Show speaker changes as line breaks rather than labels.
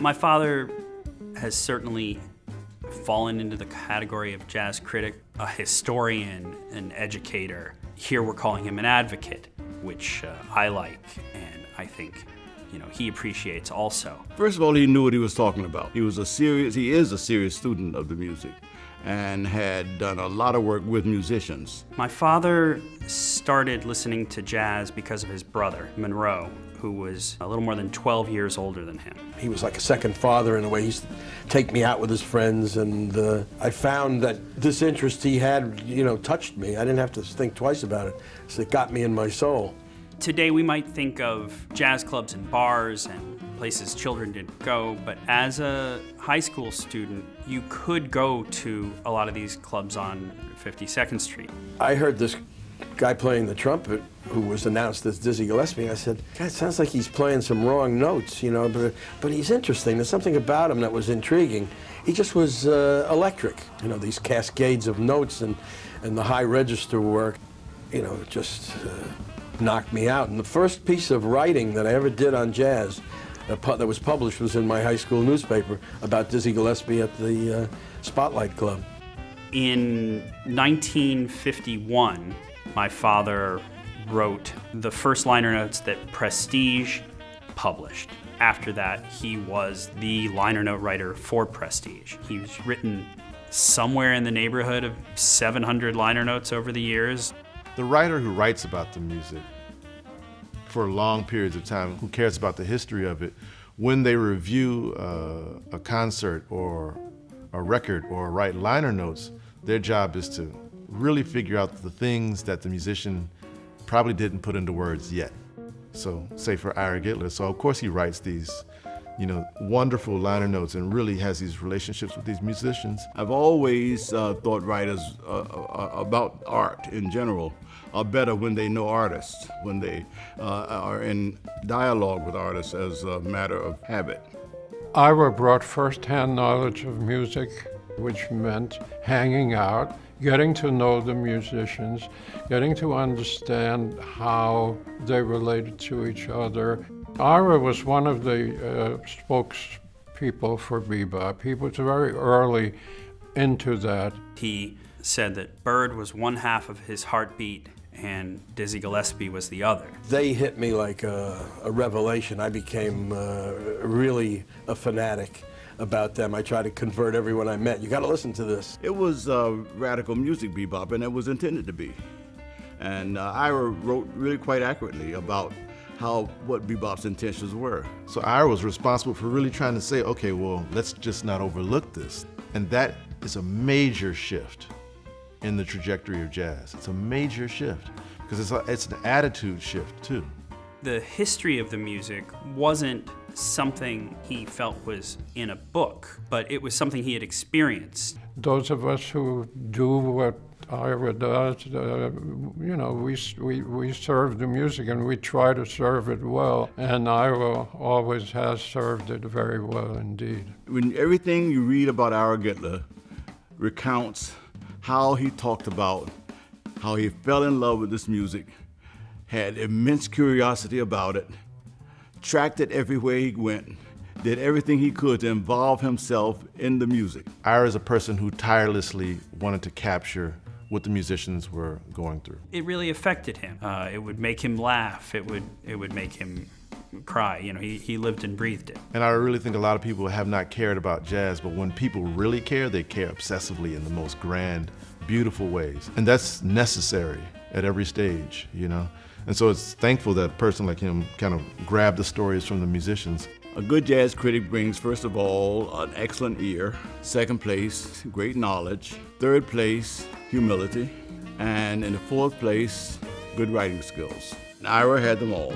My father has certainly fallen into the category of jazz critic, a historian, an educator. Here we're calling him an advocate, which I like, and I think he appreciates also.
First of all, he knew what he was talking about. He is a serious student of the music and had done a lot of work with musicians.
My father started listening to jazz because of his brother, Monroe, who was a little more than 12 years older than him.
He was like a second father in a way. He used to take me out with his friends, and I found that this interest he had, touched me. I didn't have to think twice about it. So it got me in my soul.
Today we might think of jazz clubs and bars and places children didn't go, but as a high school student, you could go to a lot of these clubs on 52nd Street.
I heard this guy playing the trumpet who was announced as Dizzy Gillespie. I said, God, it sounds like he's playing some wrong notes, but he's interesting. There's something about him that was intriguing. He just was electric. These cascades of notes and the high register work, just knocked me out. And the first piece of writing that I ever did on jazz that was published was in my high school newspaper about Dizzy Gillespie at the Spotlight Club.
In 1951, my father wrote the first liner notes that Prestige published. After that, he was the liner note writer for Prestige. He's written somewhere in the neighborhood of 700 liner notes over the years.
The writer who writes about the music for long periods of time, who cares about the history of it, when they review a concert or a record or write liner notes, their job is to really figure out the things that the musician probably didn't put into words yet. So, say for Ira Gitler, so of course he writes these, wonderful liner notes and really has these relationships with these musicians.
I've always thought writers about art in general are better when they know artists, when they are in dialogue with artists as a matter of habit.
Ira brought first-hand knowledge of music, which meant hanging out, getting to know the musicians, getting to understand how they related to each other. Ira was one of the spokespeople for bebop. He was very early into that.
He said that Bird was one half of his heartbeat and Dizzy Gillespie was the other.
They hit me like a revelation. I became really a fanatic about them. I tried to convert everyone I met. You got to listen to this.
It was radical music bebop, and it was intended to be. And Ira wrote really quite accurately about what bebop's intentions were.
So Ira was responsible for really trying to say, okay, well, let's just not overlook this. And that is a major shift in the trajectory of jazz. It's a major shift because it's an attitude shift too.
The history of the music wasn't something he felt was in a book, but it was something he had experienced.
Those of us who do what Ira does, we serve the music and we try to serve it well, and Ira always has served it very well indeed.
When everything you read about Ira Gitler recounts how he talked about how he fell in love with this music, had immense curiosity about it, tracked it everywhere he went, did everything he could to involve himself in the music.
Ira is a person who tirelessly wanted to capture what the musicians were going through.
It really affected him. It would make him laugh. It would make him cry. He lived and breathed it.
And I really think a lot of people have not cared about jazz, but when people really care, they care obsessively in the most grand, beautiful ways. And that's necessary at every stage, And so it's thankful that a person like him kind of grabbed the stories from the musicians.
A good jazz critic brings, first of all, an excellent ear. Second place, great knowledge. Third place, humility. And in the fourth place, good writing skills. And Ira had them all.